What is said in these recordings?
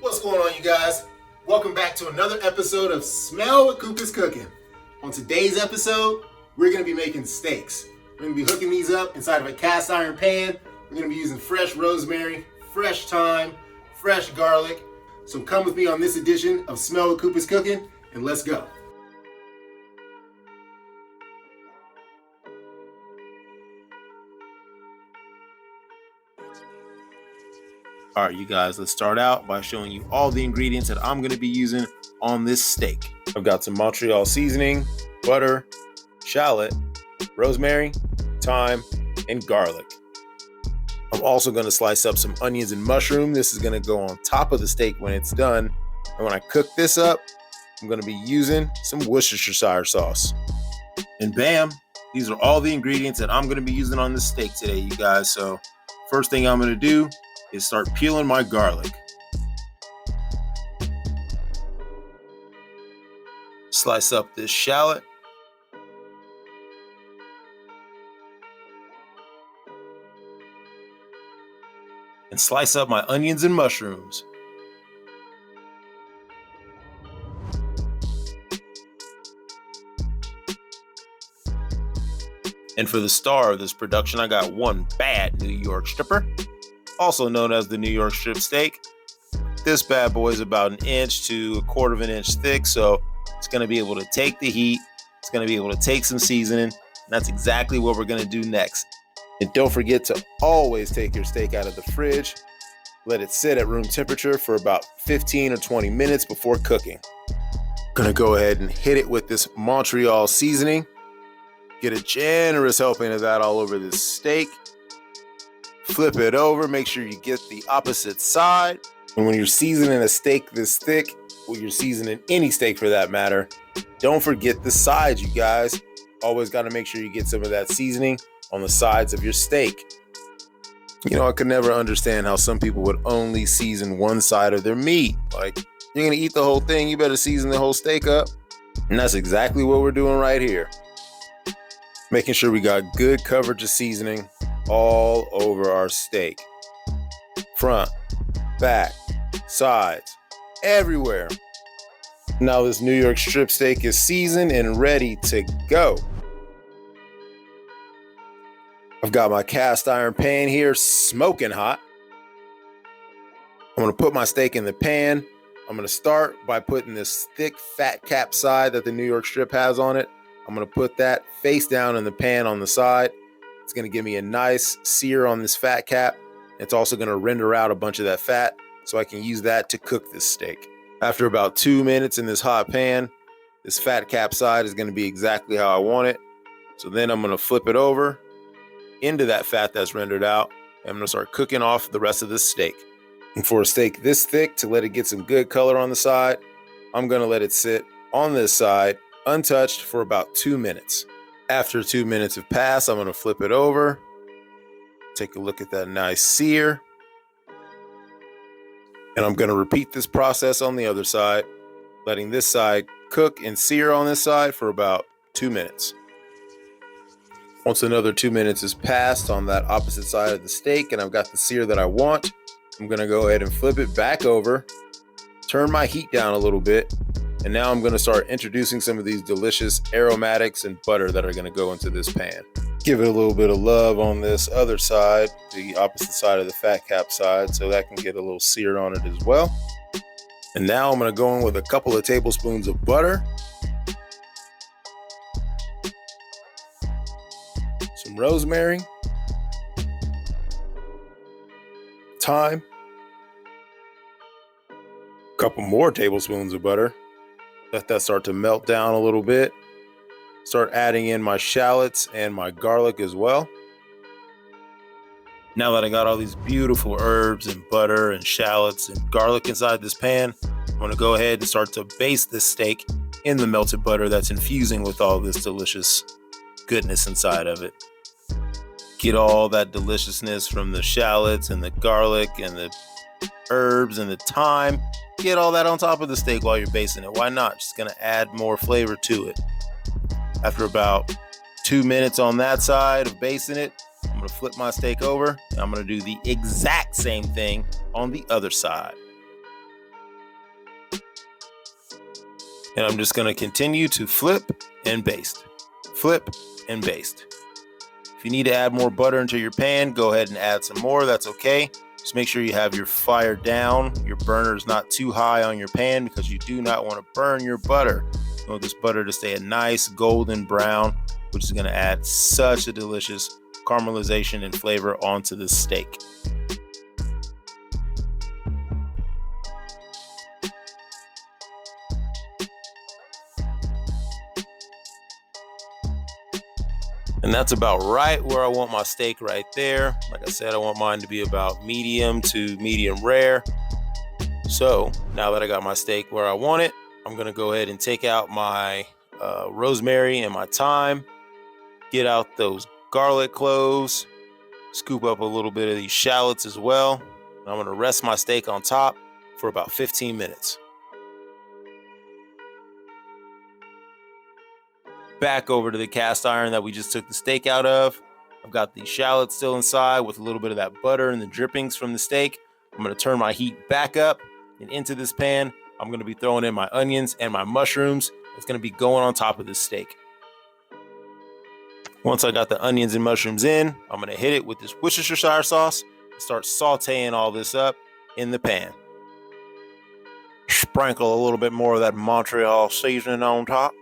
What's going on, you guys? Welcome back to another episode of Smell What Coop is Cooking. On today's episode, we're going to be making steaks. We're going to be hooking these up inside of a cast iron pan. We're going to be using fresh rosemary, fresh thyme, fresh garlic. So come with me on this edition of Smell What Coop is Cooking, and let's go. All right, you guys, let's start out by showing you all the ingredients that I'm going to be using on this steak. I've got some Montreal Seasoning, butter, shallot, rosemary, thyme, and garlic. I'm also going to slice up some onions and mushroom. This is going to go on top of the steak when it's done. And when I cook this up, I'm going to be using some Worcestershire sauce. And bam, these are all the ingredients that I'm going to be using on this steak today, you guys. So first thing I'm going to do is start peeling my garlic. Slice up this shallot. And slice up my onions and mushrooms. And for the star of this production, I got one bad New York stripper, also known as the New York strip steak. This bad boy is about 1 inch to 1/4 inch thick, so it's going to be able to take the heat. It's going to be able to take some seasoning, and that's exactly what we're going to do next. And don't forget to always take your steak out of the fridge. Let it sit at room temperature for about 15 or 20 minutes before cooking. Going to go ahead and hit it with this Montreal Seasoning. Get a generous helping of that all over this steak. Flip it over, make sure you get the opposite side. And when you're seasoning a steak this thick, or you're seasoning any steak for that matter, don't forget the sides, you guys. Always got to make sure you get some of that seasoning on the sides of your steak. You know, I could never understand how some people would only season one side of their meat. Like, you're going to eat the whole thing, you better season the whole steak up. And that's exactly what we're doing right here. Making sure we got good coverage of seasoning all over our steak. Front, back, sides, everywhere. Now this New York strip steak is seasoned and ready to go. I've got my cast iron pan here smoking hot. I'm going to put my steak in the pan. I'm going to start by putting this thick fat cap side that the New York strip has on it. I'm going to put that face down in the pan on the side. It's going to give me a nice sear on this fat cap. It's also going to render out a bunch of that fat so I can use that to cook this steak. After about 2 minutes in this hot pan, this fat cap side is going to be exactly how I want it. So then I'm going to flip it over into that fat that's rendered out. And I'm going to start cooking off the rest of this steak. And for a steak this thick, to let it get some good color on the side, I'm going to let it sit on this side untouched for about 2 minutes. After 2 minutes have passed, I'm going to flip it over. Take a look at that nice sear. And I'm going to repeat this process on the other side, letting this side cook and sear on this side for about 2 minutes. Once another 2 minutes has passed on that opposite side of the steak and I've got the sear that I want, I'm going to go ahead and flip it back over, turn my heat down a little bit, and now I'm going to start introducing some of these delicious aromatics and butter that are going to go into this pan. Give it a little bit of love on this other side, the opposite side of the fat cap side, so that can get a little sear on it as well. And now I'm going to go in with a couple of tablespoons of butter, some rosemary, thyme, a couple more tablespoons of butter. Let that start to melt down a little bit. Start adding in my shallots and my garlic as well. Now that I got all these beautiful herbs and butter and shallots and garlic inside this pan, I'm going to go ahead and start to baste this steak in the melted butter that's infusing with all this delicious goodness inside of it. Get all that deliciousness from the shallots and the garlic and the herbs and the thyme. Get all that on top of the steak while you're basting it. Why not? Just going to add more flavor to it. After about 2 minutes on that side of basting it, I'm going to flip my steak over and I'm going to do the exact same thing on the other side. And I'm just going to continue to flip and baste. Flip and baste. If you need to add more butter into your pan, go ahead and add some more. That's okay. Just make sure you have your fire down. Your burner is not too high on your pan because you do not want to burn your butter. You want this butter to stay a nice golden brown, which is going to add such a delicious caramelization and flavor onto the steak. And that's about right where I want my steak right there. Like I said, I want mine to be about medium to medium rare. So now that I got my steak where I want it, I'm gonna go ahead and take out my rosemary and my thyme, get out those garlic cloves, scoop up a little bit of these shallots as well. And I'm gonna rest my steak on top for about 15 minutes. Back over to the cast iron that we just took the steak out of. I've got the shallots still inside with a little bit of that butter and the drippings from the steak. I'm going to turn my heat back up, and into this pan, I'm going to be throwing in my onions and my mushrooms. It's going to be going on top of this steak. Once I got the onions and mushrooms in, I'm going to hit it with this Worcestershire sauce and start sauteing all this up in the pan. Sprinkle a little bit more of that Montreal Seasoning on top.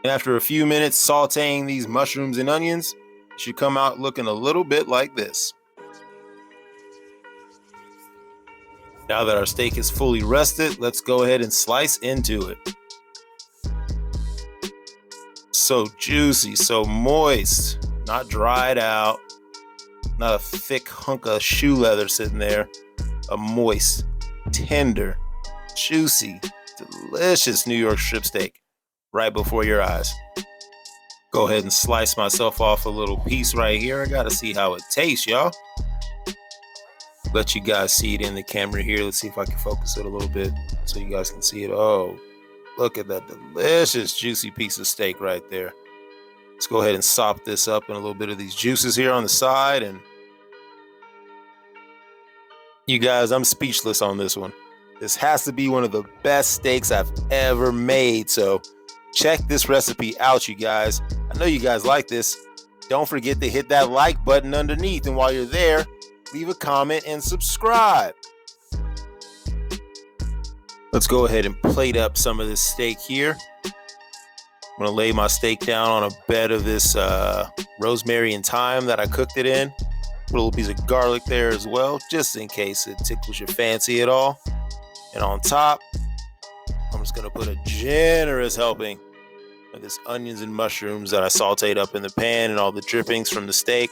After a few minutes sauteing these mushrooms and onions, it should come out looking a little bit like this. Now that our steak is fully rested, let's go ahead and slice into it. So juicy, so moist, not dried out, not a thick hunk of shoe leather sitting there. A moist, tender, juicy, delicious New York strip steak right before your eyes. Go ahead and slice myself off a little piece right here. I gotta see how it tastes, y'all. Let you guys see it in the camera here. Let's see if I can focus it a little bit so you guys can see it. Oh, look at that delicious juicy piece of steak right there. Let's go ahead and sop this up in a little bit of these juices here on the side. And you guys, I'm speechless on this one. This has to be one of the best steaks I've ever made. So check this recipe out, you guys. I know you guys like this. Don't forget to hit that like button underneath. And while you're there, leave a comment and subscribe. Let's go ahead and plate up some of this steak here. I'm going to lay my steak down on a bed of this rosemary and thyme that I cooked it in. Put a little piece of garlic there as well, just in case it tickles your fancy at all. And on top, I'm just going to put a generous helping of this onions and mushrooms that I sauteed up in the pan and all the drippings from the steak.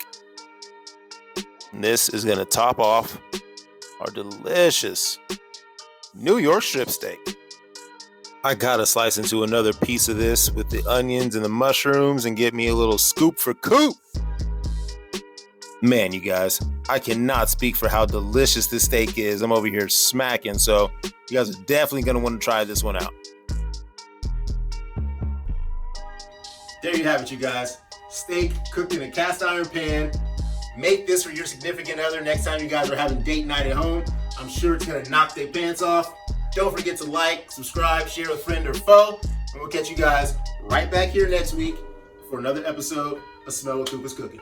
And this is going to top off our delicious New York strip steak. I got to slice into another piece of this with the onions and the mushrooms and get me a little scoop for Coop. Man, you guys, I cannot speak for how delicious this steak is. I'm over here smacking, so you guys are definitely going to want to try this one out. There you have it, you guys. Steak cooked in a cast iron pan. Make this for your significant other next time you guys are having date night at home. I'm sure it's going to knock their pants off. Don't forget to like, subscribe, share with a friend or foe. And we'll catch you guys right back here next week for another episode of Smell What Coop is Cooking.